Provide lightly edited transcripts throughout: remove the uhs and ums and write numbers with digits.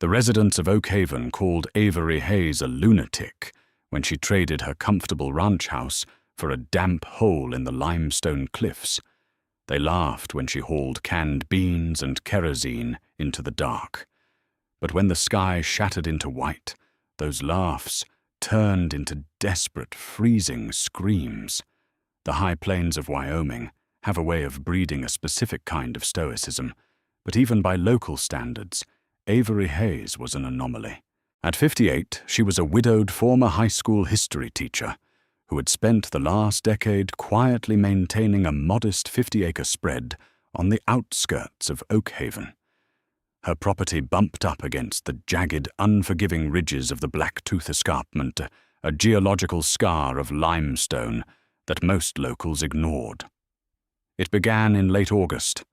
The residents of Oakhaven called Avery Hayes a lunatic when she traded her comfortable ranch house for a damp hole in the limestone cliffs. They laughed when she hauled canned beans and kerosene into the dark. But when the sky shattered into white, those laughs turned into desperate, freezing screams. The high plains of Wyoming have a way of breeding a specific kind of stoicism, but even by local standards, Avery Hayes was an anomaly. At 58, she was a widowed former high school history teacher who had spent the last decade quietly maintaining a modest 50-acre spread on the outskirts of Oakhaven. Her property bumped up against the jagged, unforgiving ridges of the Blacktooth Escarpment, a geological scar of limestone that most locals ignored. It began in late August.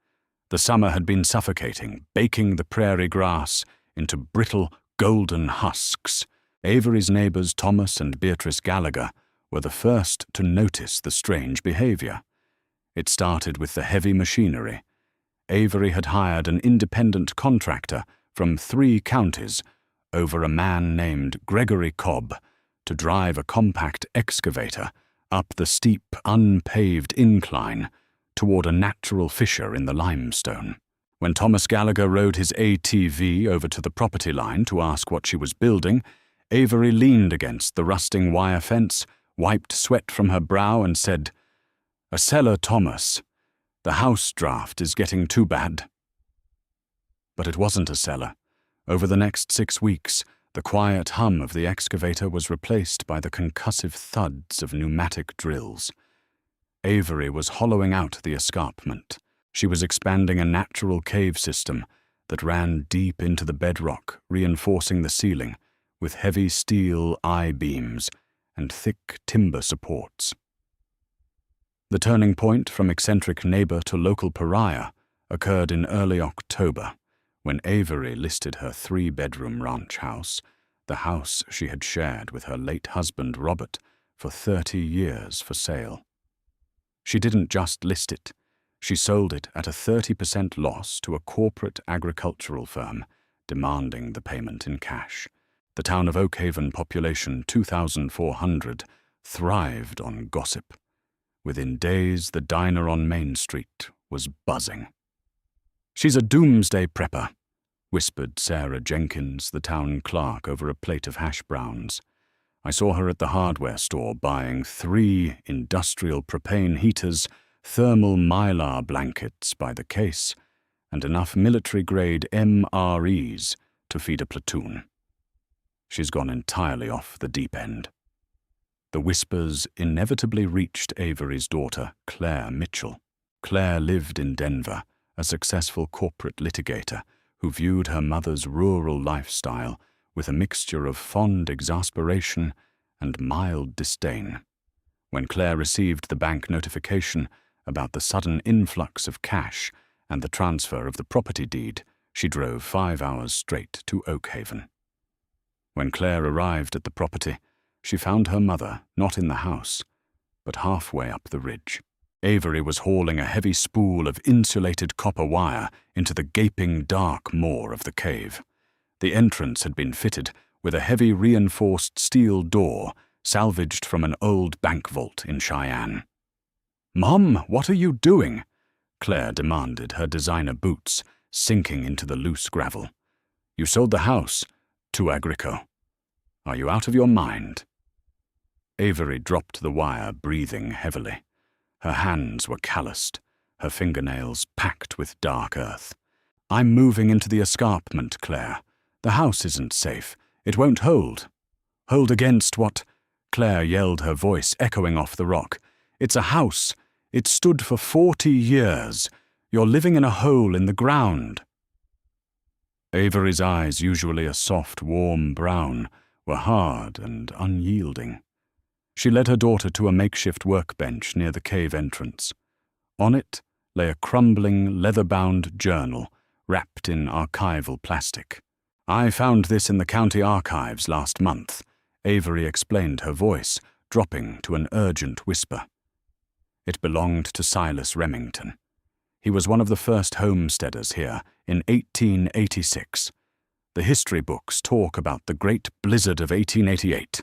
The summer had been suffocating, baking the prairie grass into brittle, golden husks. Avery's neighbors Thomas and Beatrice Gallagher were the first to notice the strange behavior. It started with the heavy machinery. Avery had hired an independent contractor from 3 counties over a man named Gregory Cobb to drive a compact excavator up the steep, unpaved incline toward a natural fissure in the limestone. When Thomas Gallagher rode his ATV over to the property line to ask what she was building, Avery leaned against the rusting wire fence, wiped sweat from her brow, and said, "A cellar, Thomas. The house draft is getting too bad." But it wasn't a cellar. Over the next 6 weeks, the quiet hum of the excavator was replaced by the concussive thuds of pneumatic drills. Avery was hollowing out the escarpment. She was expanding a natural cave system that ran deep into the bedrock, reinforcing the ceiling with heavy steel I-beams and thick timber supports. The turning point from eccentric neighbor to local pariah occurred in early October, when Avery listed her 3-bedroom ranch house, the house she had shared with her late husband Robert for 30 years, for sale. She didn't just list it. She sold it at a 30% loss to a corporate agricultural firm, demanding the payment in cash. The town of Oakhaven, population 2,400, thrived on gossip. Within days, the diner on Main Street was buzzing. "She's a doomsday prepper," whispered Sarah Jenkins, the town clerk, over a plate of hash browns. "I saw her at the hardware store buying 3 industrial propane heaters, thermal mylar blankets by the case, and enough military-grade MREs to feed a platoon. She's gone entirely off the deep end." The whispers inevitably reached Avery's daughter, Claire Mitchell. Claire lived in Denver, a successful corporate litigator who viewed her mother's rural lifestyle with a mixture of fond exasperation and mild disdain. When Claire received the bank notification about the sudden influx of cash and the transfer of the property deed, she drove 5 hours straight to Oakhaven. When Claire arrived at the property, she found her mother not in the house, but halfway up the ridge. Avery was hauling a heavy spool of insulated copper wire into the gaping dark maw of the cave. The entrance had been fitted with a heavy reinforced steel door salvaged from an old bank vault in Cheyenne. "Mom, what are you doing?" Claire demanded, her designer boots sinking into the loose gravel. "You sold the house to Agrico. Are you out of your mind?" Avery dropped the wire, breathing heavily. Her hands were calloused, her fingernails packed with dark earth. "I'm moving into the escarpment, Claire. The house isn't safe. It won't hold." "Hold against what?" Claire yelled, her voice echoing off the rock. "It's a house. It stood for 40 years. You're living in a hole in the ground." Avery's eyes, usually a soft, warm brown, were hard and unyielding. She led her daughter to a makeshift workbench near the cave entrance. On it lay a crumbling, leather-bound journal wrapped in archival plastic. "I found this in the county archives last month," Avery explained, her voice dropping to an urgent whisper. It belonged to Silas Remington. He was one of the first homesteaders here in 1886. The history books talk about the Great Blizzard of 1888,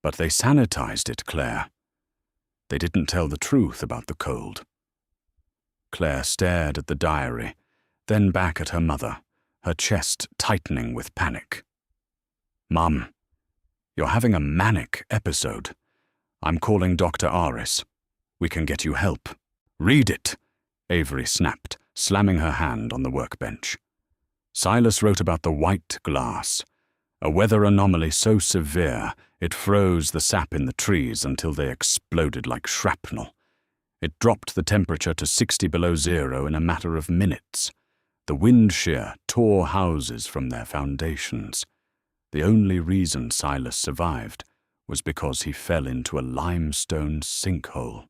but they sanitized it, Claire. They didn't tell the truth about the cold. Claire stared at the diary, then back at her mother, her chest tightening with panic. "Mum, you're having a manic episode. I'm calling Dr. Aris. We can get you help." "Read it," Avery snapped, slamming her hand on the workbench. Silas wrote about the white glass, a weather anomaly so severe it froze the sap in the trees until they exploded like shrapnel. It dropped the temperature to 60 below zero in a matter of minutes. The wind shear tore houses from their foundations. The only reason Silas survived was because he fell into a limestone sinkhole.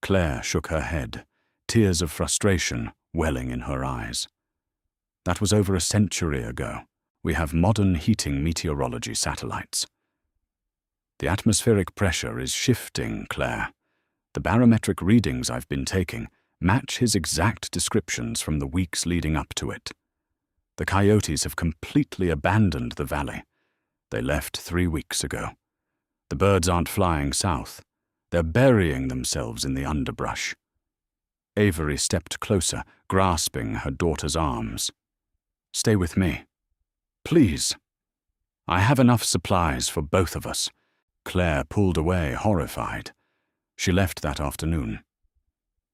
Claire shook her head, tears of frustration welling in her eyes. That was over a century ago. We have modern heating meteorology satellites. The atmospheric pressure is shifting, Claire. The barometric readings I've been taking match his exact descriptions from the weeks leading up to it. The coyotes have completely abandoned the valley. They left 3 weeks ago. The birds aren't flying south. They're burying themselves in the underbrush. Avery stepped closer, grasping her daughter's arms. "Stay with me. Please. I have enough supplies for both of us." Claire pulled away, horrified. She left that afternoon.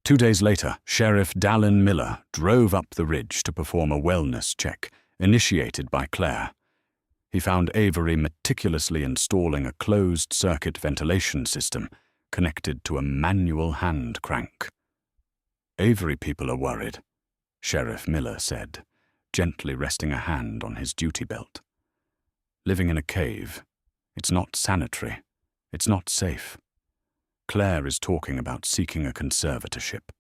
2 days later, Sheriff Dallin Miller drove up the ridge to perform a wellness check, initiated by Claire. He found Avery meticulously installing a closed-circuit ventilation system connected to a manual hand crank. "Avery people are worried," Sheriff Miller said, gently resting a hand on his duty belt. "Living in a cave, it's not sanitary, it's not safe. Claire is talking about seeking a conservatorship."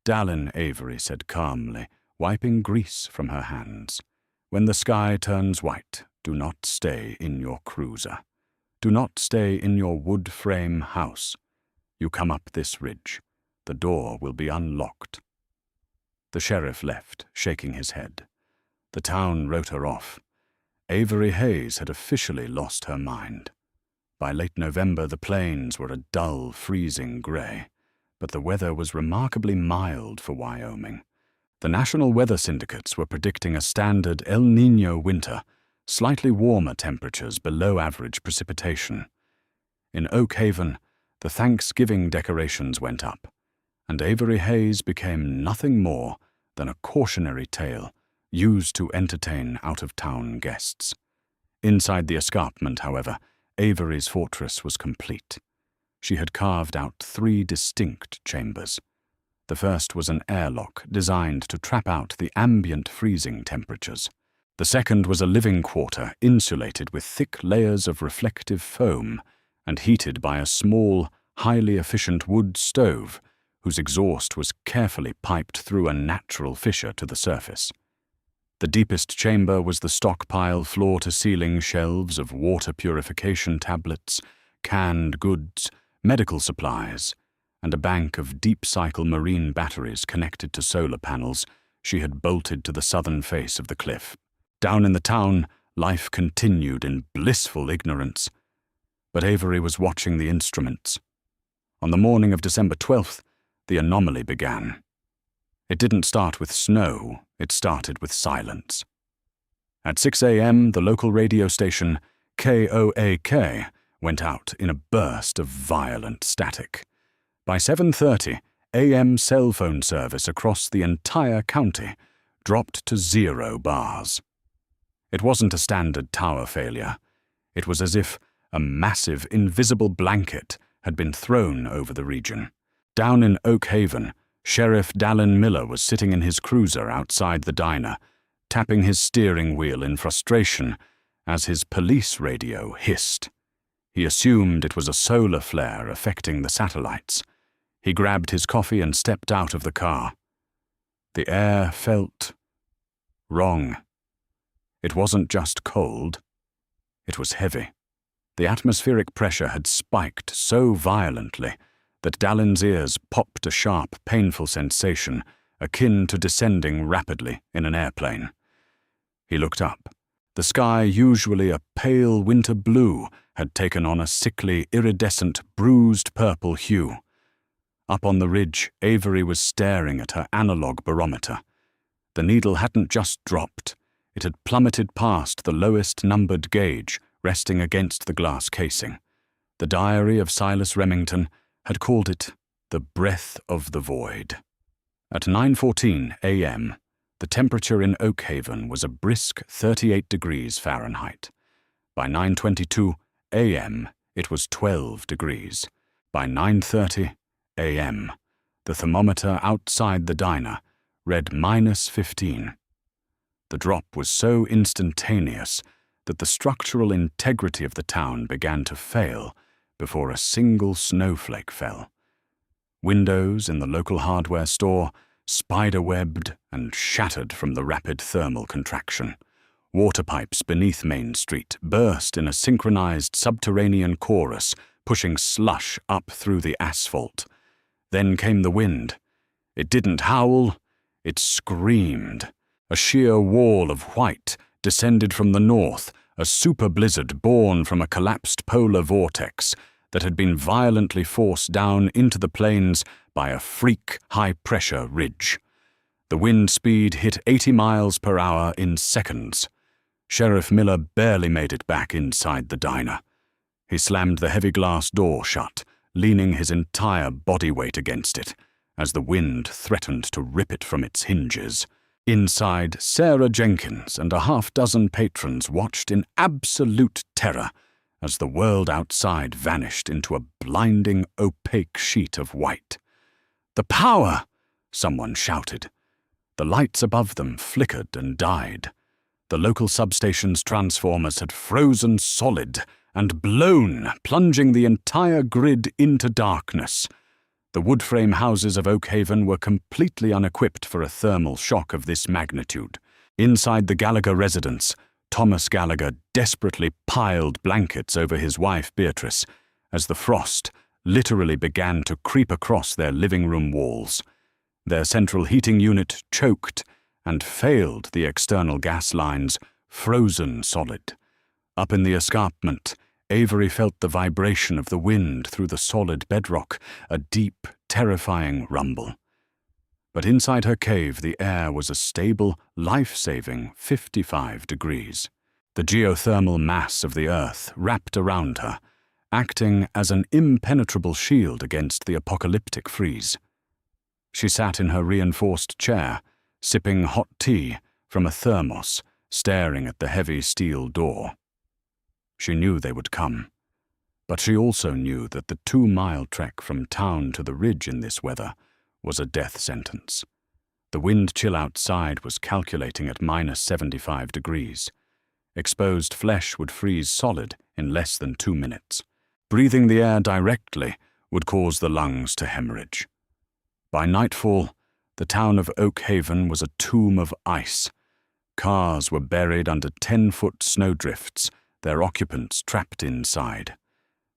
Dallin, Avery said calmly, wiping grease from her hands. "When the sky turns white, do not stay in your cruiser. Do not stay in your wood frame house. You come up this ridge. The door will be unlocked." The sheriff left, shaking his head. The town wrote her off. Avery Hayes had officially lost her mind. By late November, the plains were a dull, freezing grey, but the weather was remarkably mild for Wyoming. The national weather syndicates were predicting a standard El Niño winter, slightly warmer temperatures below average precipitation. In Oak Haven, the Thanksgiving decorations went up, and Avery Hayes became nothing more than a cautionary tale used to entertain out-of-town guests. Inside the escarpment, however, Avery's fortress was complete. She had carved out 3 distinct chambers. The first was an airlock designed to trap out the ambient freezing temperatures. The second was a living quarter insulated with thick layers of reflective foam and heated by a small, highly efficient wood stove whose exhaust was carefully piped through a natural fissure to the surface. The deepest chamber was the stockpile floor-to-ceiling shelves of water purification tablets, canned goods, medical supplies, and a bank of deep-cycle marine batteries connected to solar panels she had bolted to the southern face of the cliff. Down in the town, life continued in blissful ignorance. But Avery was watching the instruments. On the morning of December 12th, the anomaly began. It didn't start with snow, it started with silence. At 6 a.m., the local radio station, KOAK, went out in a burst of violent static. By 7:30, AM cell phone service across the entire county dropped to 0 bars. It wasn't a standard tower failure. It was as if a massive, invisible blanket had been thrown over the region. Down in Oak Haven, Sheriff Dallin Miller was sitting in his cruiser outside the diner, tapping his steering wheel in frustration as his police radio hissed. He assumed it was a solar flare affecting the satellites. He grabbed his coffee and stepped out of the car. The air felt wrong. It wasn't just cold. It was heavy. The atmospheric pressure had spiked so violently that Dallin's ears popped a sharp, painful sensation akin to descending rapidly in an airplane. He looked up, The sky, usually a pale winter blue, had taken on a sickly, iridescent, bruised purple hue. Up on the ridge, Avery was staring at her analog barometer. The needle hadn't just dropped. It had plummeted past the lowest numbered gauge, resting against the glass casing. The diary of Silas Remington had called it the breath of the void. At 9:14 a.m., the temperature in Oakhaven was a brisk 38 degrees Fahrenheit. By 9:22 a.m., it was 12 degrees. By 9:30 a.m., the thermometer outside the diner read -15. The drop was so instantaneous that the structural integrity of the town began to fail before a single snowflake fell. Windows in the local hardware store spider-webbed and shattered from the rapid thermal contraction. Water pipes beneath Main Street burst in a synchronized subterranean chorus, pushing slush up through the asphalt. Then came the wind. It didn't howl, it screamed. A sheer wall of white descended from the north, a super blizzard born from a collapsed polar vortex that had been violently forced down into the plains by a freak high-pressure ridge. The wind speed hit 80 miles per hour in seconds. Sheriff Miller barely made it back inside the diner. He slammed the heavy glass door shut, leaning his entire body weight against it, as the wind threatened to rip it from its hinges. Inside, Sarah Jenkins and a half-dozen patrons watched in absolute terror as the world outside vanished into a blinding, opaque sheet of white. "The power!" someone shouted. The lights above them flickered and died. The local substation's transformers had frozen solid and blown, plunging the entire grid into darkness. The wood-frame houses of Oakhaven were completely unequipped for a thermal shock of this magnitude. Inside the Gallagher residence, Thomas Gallagher desperately piled blankets over his wife Beatrice as the frost literally began to creep across their living room walls. Their central heating unit choked and failed the external gas lines, frozen solid. Up in the escarpment, Avery felt the vibration of the wind through the solid bedrock, a deep, terrifying rumble. But inside her cave, the air was a stable, life-saving 55 degrees. The geothermal mass of the earth wrapped around her, acting as an impenetrable shield against the apocalyptic freeze. She sat in her reinforced chair, sipping hot tea from a thermos, staring at the heavy steel door. She knew they would come, but she also knew that the 2-mile trek from town to the ridge in this weather was a death sentence. The wind chill outside was calculating at -75 degrees. Exposed flesh would freeze solid in less than 2 minutes. Breathing the air directly would cause the lungs to hemorrhage. By nightfall, the town of Oakhaven was a tomb of ice. Cars were buried under 10-foot snowdrifts, their occupants trapped inside.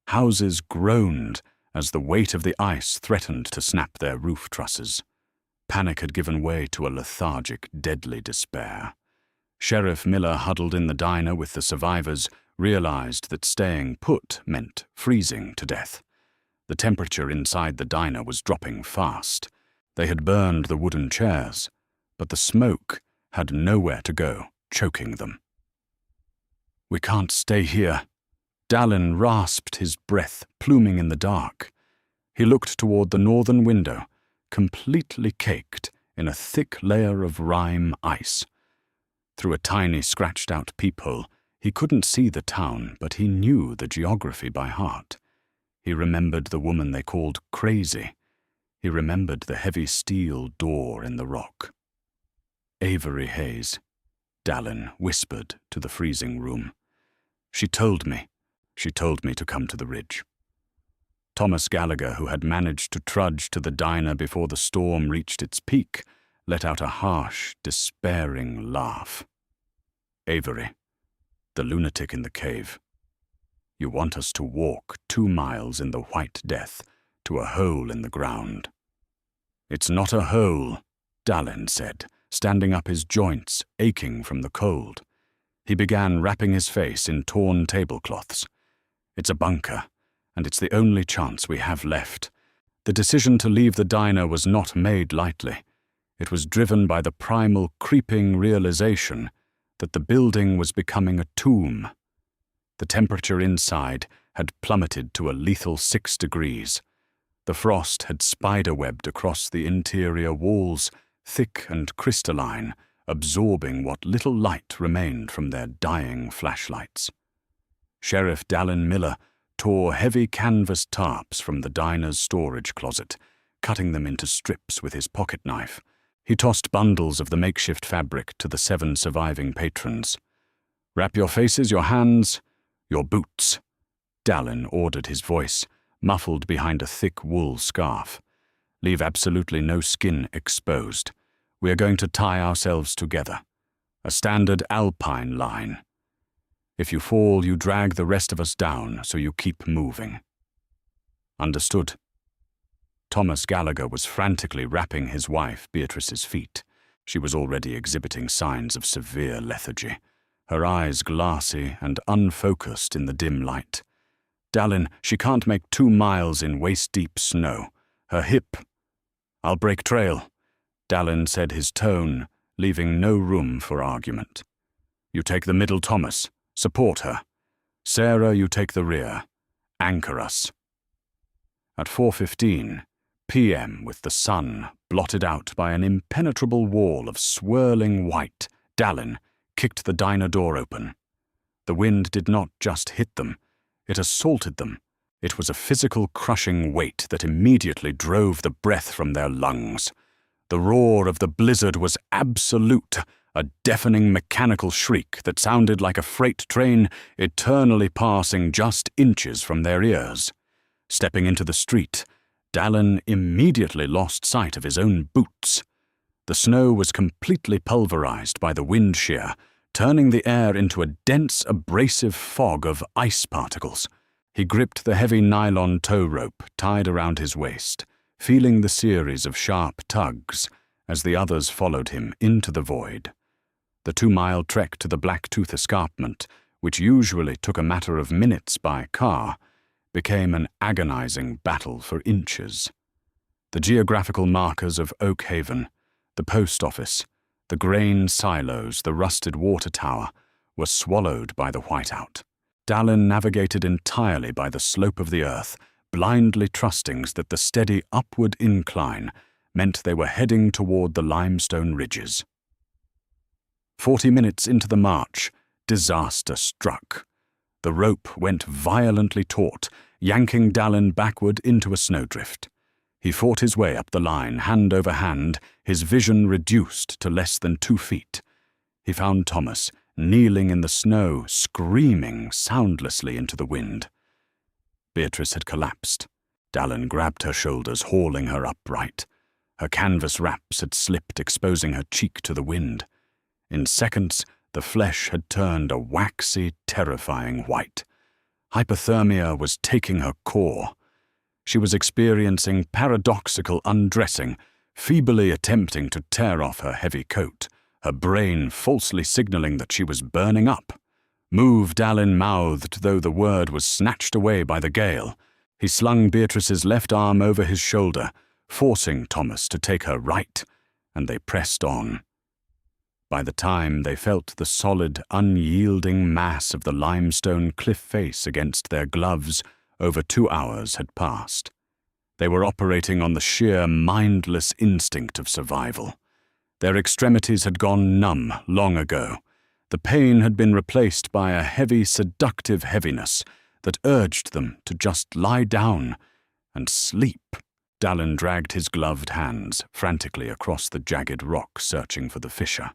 Houses groaned as the weight of the ice threatened to snap their roof trusses. Panic had given way to a lethargic, deadly despair. Sheriff Miller, huddled in the diner with the survivors, realized that staying put meant freezing to death. The temperature inside the diner was dropping fast. They had burned the wooden chairs, but the smoke had nowhere to go, choking them. "We can't stay here." Dallin rasped his breath, pluming in the dark. He looked toward the northern window, completely caked in a thick layer of rime ice. Through a tiny scratched-out peephole, he couldn't see the town, but he knew the geography by heart. He remembered the woman they called Crazy. He remembered the heavy steel door in the rock. "Avery Hayes," Dallin whispered to the freezing room. She told me to come to the ridge." Thomas Gallagher, who had managed to trudge to the diner before the storm reached its peak, let out a harsh, despairing laugh. "Avery, the lunatic in the cave. You want us to walk 2 miles in the white death to a hole in the ground." "It's not a hole," Dallin said, standing up, his joints aching from the cold. He began wrapping his face in torn tablecloths. It's a bunker, and it's the only chance we have left. The decision to leave the diner was not made lightly. It was driven by the primal, creeping realization that the building was becoming a tomb. The temperature inside had plummeted to a lethal 6 degrees. The frost had spiderwebbed across the interior walls, thick and crystalline, absorbing what little light remained from their dying flashlights. Sheriff Dallin Miller tore heavy canvas tarps from the diner's storage closet, cutting them into strips with his pocket knife. He tossed bundles of the makeshift fabric to the 7 surviving patrons. "Wrap your faces, your hands, your boots," Dallin ordered, his voice muffled behind a thick wool scarf. "Leave absolutely no skin exposed. We are going to tie ourselves together. A standard alpine line. If you fall, you drag the rest of us down, so you keep moving." "Understood." Thomas Gallagher was frantically wrapping his wife Beatrice's feet. She was already exhibiting signs of severe lethargy, her eyes glassy and unfocused in the dim light. "Dallin, she can't make 2 miles in waist-deep snow. Her hip—" "I'll break trail," Dallin said, his tone leaving no room for argument. "You take the middle, Thomas. Support her. Sarah, you take the rear. Anchor us." At 4:15 p.m., with the sun blotted out by an impenetrable wall of swirling white, Dallin kicked the diner door open. The wind did not just hit them, it assaulted them. It was a physical crushing weight that immediately drove the breath from their lungs. The roar of the blizzard was absolute, a deafening mechanical shriek that sounded like a freight train eternally passing just inches from their ears. Stepping into the street, Dallin immediately lost sight of his own boots. The snow was completely pulverized by the wind shear, turning the air into a dense, abrasive fog of ice particles. He gripped the heavy nylon tow rope tied around his waist, feeling the series of sharp tugs as the others followed him into the void. The 2-mile trek to the Blacktooth Escarpment, which usually took a matter of minutes by car, became an agonizing battle for inches. The geographical markers of Oak Haven, the post office, the grain silos, the rusted water tower, were swallowed by the whiteout. Dallin navigated entirely by the slope of the earth, blindly trusting that the steady upward incline meant they were heading toward the limestone ridges. 40 minutes into the march, disaster struck. The rope went violently taut, yanking Dallin backward into a snowdrift. He fought his way up the line, hand over hand, his vision reduced to less than 2 feet. He found Thomas, kneeling in the snow, screaming soundlessly into the wind. Beatrice had collapsed. Dallin grabbed her shoulders, hauling her upright. Her canvas wraps had slipped, exposing her cheek to the wind. In seconds, the flesh had turned a waxy, terrifying white. Hypothermia was taking her core. She was experiencing paradoxical undressing, feebly attempting to tear off her heavy coat, her brain falsely signaling that she was burning up. "Move," Dallin mouthed, though the word was snatched away by the gale. He slung Beatrice's left arm over his shoulder, forcing Thomas to take her right, and they pressed on. By the time they felt the solid, unyielding mass of the limestone cliff face against their gloves, over 2 hours had passed. They were operating on the sheer, mindless instinct of survival. Their extremities had gone numb long ago. The pain had been replaced by a heavy, seductive heaviness that urged them to just lie down and sleep. Dallin dragged his gloved hands frantically across the jagged rock, searching for the fissure.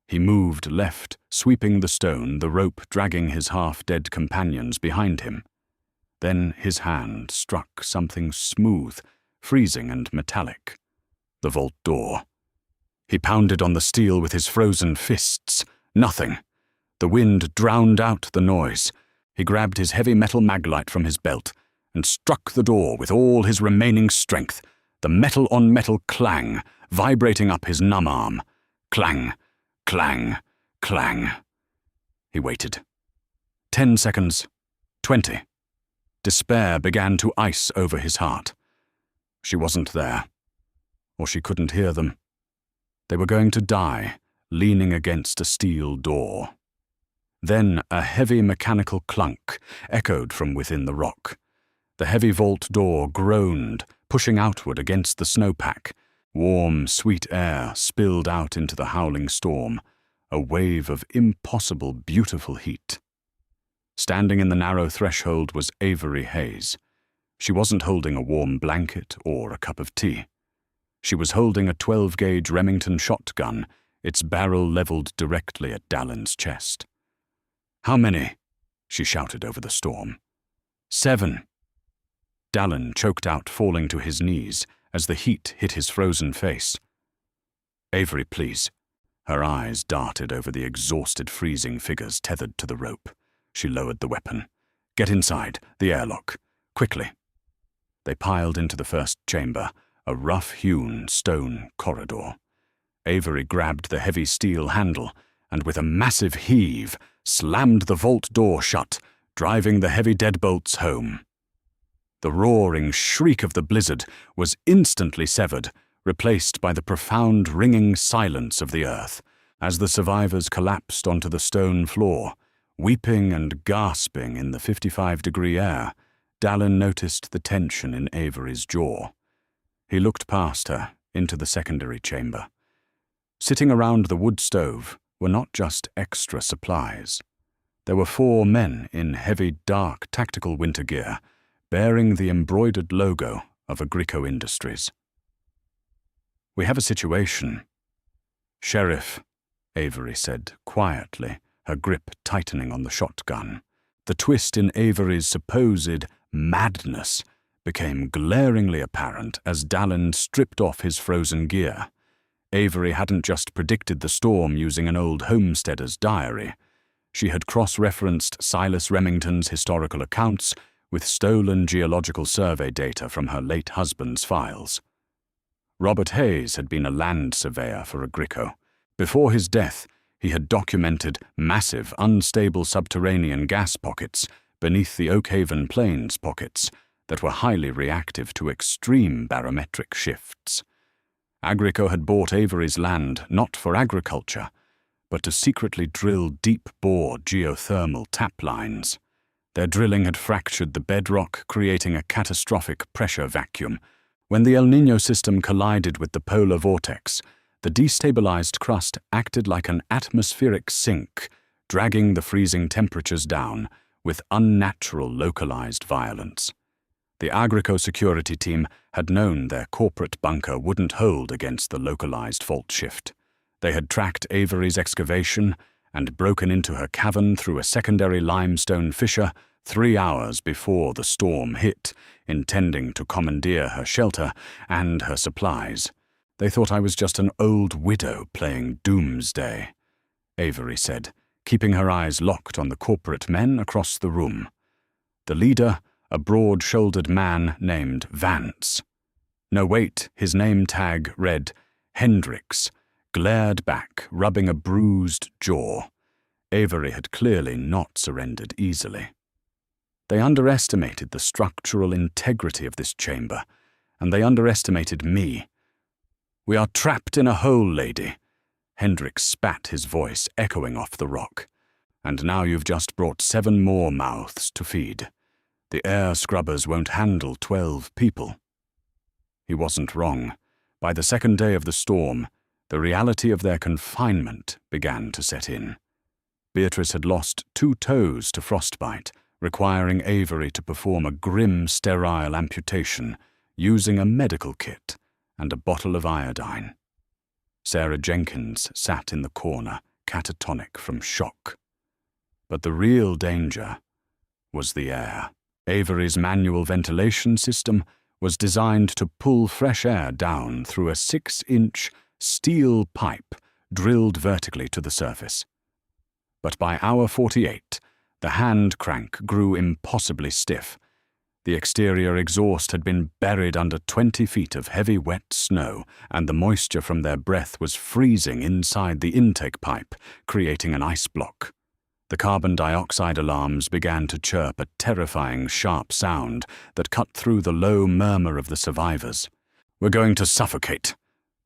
He moved left, sweeping the stone, the rope dragging his half-dead companions behind him. Then his hand struck something smooth, freezing and metallic. The vault door. He pounded on the steel with his frozen fists. Nothing. The wind drowned out the noise. He grabbed his heavy metal maglite from his belt and struck the door with all his remaining strength, the metal-on-metal clang vibrating up his numb arm. Clang, clang, clang. He waited. 10 seconds. 20. Despair began to ice over his heart. She wasn't there. Or she couldn't hear them. They were going to die, leaning against a steel door. Then a heavy mechanical clunk echoed from within the rock. The heavy vault door groaned, pushing outward against the snowpack. Warm, sweet air spilled out into the howling storm, a wave of impossible, beautiful heat. Standing in the narrow threshold was Avery Hayes. She wasn't holding a warm blanket or a cup of tea. She was holding a 12-gauge Remington shotgun, its barrel leveled directly at Dallin's chest. "How many?" she shouted over the storm. 7. Dallin choked out, falling to his knees as the heat hit his frozen face. "Avery, please." Her eyes darted over the exhausted, freezing figures tethered to the rope. She lowered the weapon. "Get inside, the airlock. Quickly." They piled into the first chamber, a rough-hewn stone corridor. Avery grabbed the heavy steel handle and, with a massive heave, slammed the vault door shut, driving the heavy deadbolts home. The roaring shriek of the blizzard was instantly severed, replaced by the profound ringing silence of the earth, as the survivors collapsed onto the stone floor. Weeping and gasping in the 55-degree air, Dallin noticed the tension in Avery's jaw. He looked past her, into the secondary chamber. Sitting around the wood stove were not just extra supplies. There were 4 men in heavy, dark, tactical winter gear, bearing the embroidered logo of Agrico Industries. "We have a situation." "Sheriff," Avery said quietly, her grip tightening on the shotgun. The twist in Avery's supposed madness became glaringly apparent as Dallin stripped off his frozen gear. Avery hadn't just predicted the storm using an old homesteader's diary. She had cross-referenced Silas Remington's historical accounts with stolen geological survey data from her late husband's files. Robert Hayes had been a land surveyor for Agrico. Before his death, he had documented massive, unstable subterranean gas pockets beneath the Oakhaven Plains pockets that were highly reactive to extreme barometric shifts. Agrico had bought Avery's land not for agriculture, but to secretly drill deep-bore geothermal tap lines. Their drilling had fractured the bedrock, creating a catastrophic pressure vacuum. When the El Niño system collided with the polar vortex, the destabilized crust acted like an atmospheric sink, dragging the freezing temperatures down with unnatural localized violence. The Agrico security team had known their corporate bunker wouldn't hold against the localized fault shift. They had tracked Avery's excavation and broken into her cavern through a secondary limestone fissure 3 hours before the storm hit, intending to commandeer her shelter and her supplies. "They thought I was just an old widow playing doomsday," Avery said, keeping her eyes locked on the corporate men across the room. The leader, a broad-shouldered man named Vance. No, wait, his name tag read Hendricks, glared back, rubbing a bruised jaw. Avery had clearly not surrendered easily. They underestimated the structural integrity of this chamber, and they underestimated me. "We are trapped in a hole, lady." Hendricks spat, his voice echoing off the rock. "And now you've just brought 7 more mouths to feed. The air scrubbers won't handle 12 people." He wasn't wrong. By the second day of the storm, the reality of their confinement began to set in. Beatrice had lost 2 toes to frostbite, requiring Avery to perform a grim, sterile amputation using a medical kit and a bottle of iodine. Sarah Jenkins sat in the corner, catatonic from shock. But the real danger was the air. Avery's manual ventilation system was designed to pull fresh air down through a 6-inch steel pipe drilled vertically to the surface. But by hour 48, the hand crank grew impossibly stiff. The exterior exhaust had been buried under 20 feet of heavy wet snow, and the moisture from their breath was freezing inside the intake pipe, creating an ice block. The carbon dioxide alarms began to chirp a terrifying, sharp sound that cut through the low murmur of the survivors. "We're going to suffocate."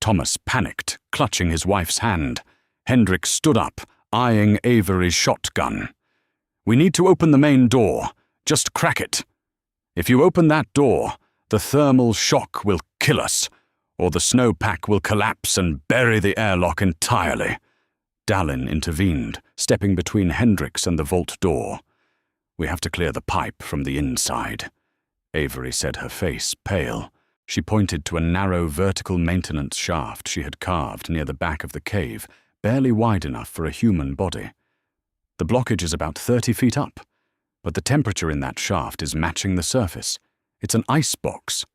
Thomas panicked, clutching his wife's hand. Hendrik stood up, eyeing Avery's shotgun. "We need to open the main door. Just crack it. If you open that door, the thermal shock will kill us, or the snowpack will collapse and bury the airlock entirely." Dallin intervened, stepping between Hendricks and the vault door. "We have to clear the pipe from the inside." Avery said, her face pale. She pointed to a narrow vertical maintenance shaft she had carved near the back of the cave, barely wide enough for a human body. "The blockage is about 30 feet up, but the temperature in that shaft is matching the surface. It's an ice box."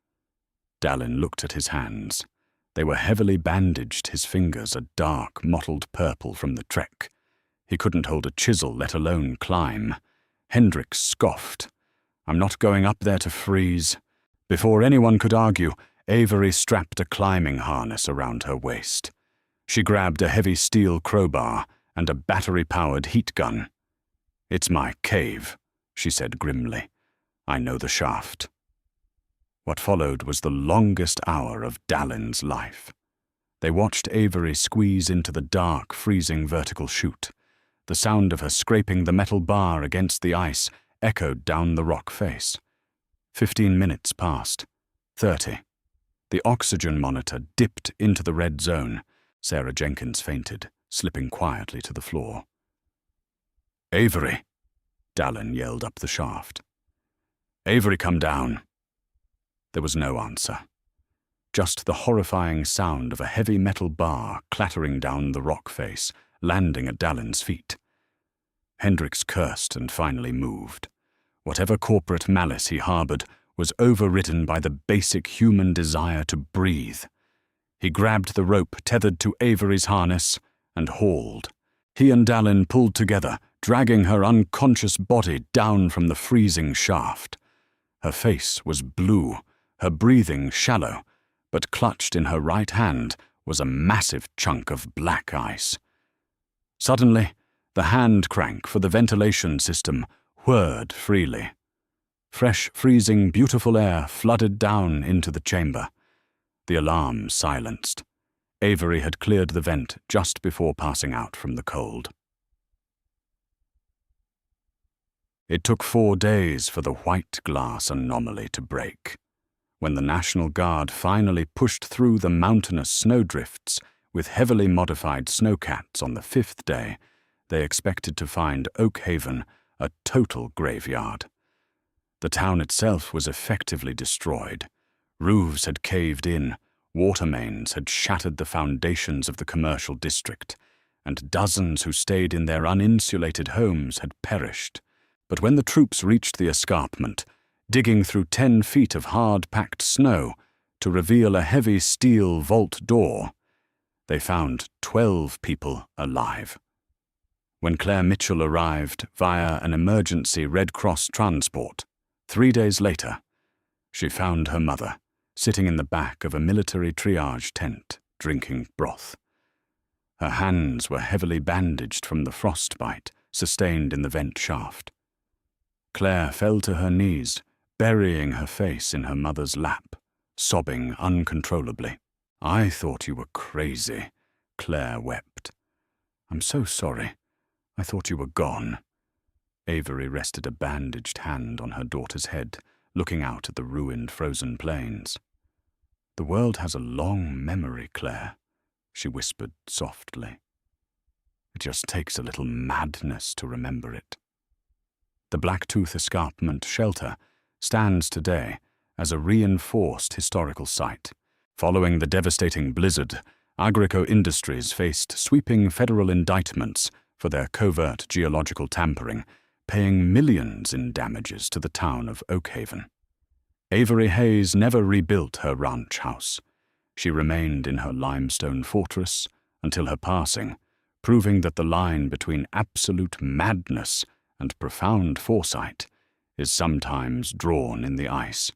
Dallin looked at his hands. They were heavily bandaged, his fingers a dark, mottled purple from the trek. He couldn't hold a chisel, let alone climb. Hendricks scoffed. "I'm not going up there to freeze." Before anyone could argue, Avery strapped a climbing harness around her waist. She grabbed a heavy steel crowbar and a battery-powered heat gun. "It's my cave," she said grimly. "I know the shaft." What followed was the longest hour of Dallin's life. They watched Avery squeeze into the dark, freezing vertical chute. The sound of her scraping the metal bar against the ice echoed down the rock face. 15 minutes passed. 30. The oxygen monitor dipped into the red zone. Sarah Jenkins fainted, slipping quietly to the floor. "Avery!" Dallin yelled up the shaft. "Avery, come down." There was no answer. Just the horrifying sound of a heavy metal bar clattering down the rock face, landing at Dallin's feet. Hendricks cursed and finally moved. Whatever corporate malice he harbored was overridden by the basic human desire to breathe. He grabbed the rope tethered to Avery's harness and hauled. He and Dallin pulled together, dragging her unconscious body down from the freezing shaft. Her face was blue, her breathing shallow, but clutched in her right hand was a massive chunk of black ice. Suddenly, the hand crank for the ventilation system whirred freely. Fresh, freezing, beautiful air flooded down into the chamber. The alarm silenced. Avery had cleared the vent just before passing out from the cold. It took 4 days for the white glass anomaly to break. When the National Guard finally pushed through the mountainous snowdrifts with heavily modified snowcats on the 5th day, they expected to find Oak Haven a total graveyard. The town itself was effectively destroyed. Roofs had caved in, water mains had shattered the foundations of the commercial district, and dozens who stayed in their uninsulated homes had perished. But when the troops reached the escarpment, digging through 10 feet of hard-packed snow to reveal a heavy steel vault door, they found 12 people alive. When Claire Mitchell arrived via an emergency Red Cross transport, 3 days later, she found her mother sitting in the back of a military triage tent, drinking broth. Her hands were heavily bandaged from the frostbite sustained in the vent shaft. Claire fell to her knees, burying her face in her mother's lap, sobbing uncontrollably. "I thought you were crazy," Claire wept. "I'm so sorry. I thought you were gone." Avery rested a bandaged hand on her daughter's head, looking out at the ruined frozen plains. "The world has a long memory, Claire," she whispered softly. "It just takes a little madness to remember it." The Blacktooth Escarpment Shelter stands today as a reinforced historical site. Following the devastating blizzard, Agrico Industries faced sweeping federal indictments for their covert geological tampering, paying millions in damages to the town of Oak Haven. Avery Hayes never rebuilt her ranch house. She remained in her limestone fortress until her passing, proving that the line between absolute madness and profound foresight is sometimes drawn in the ice.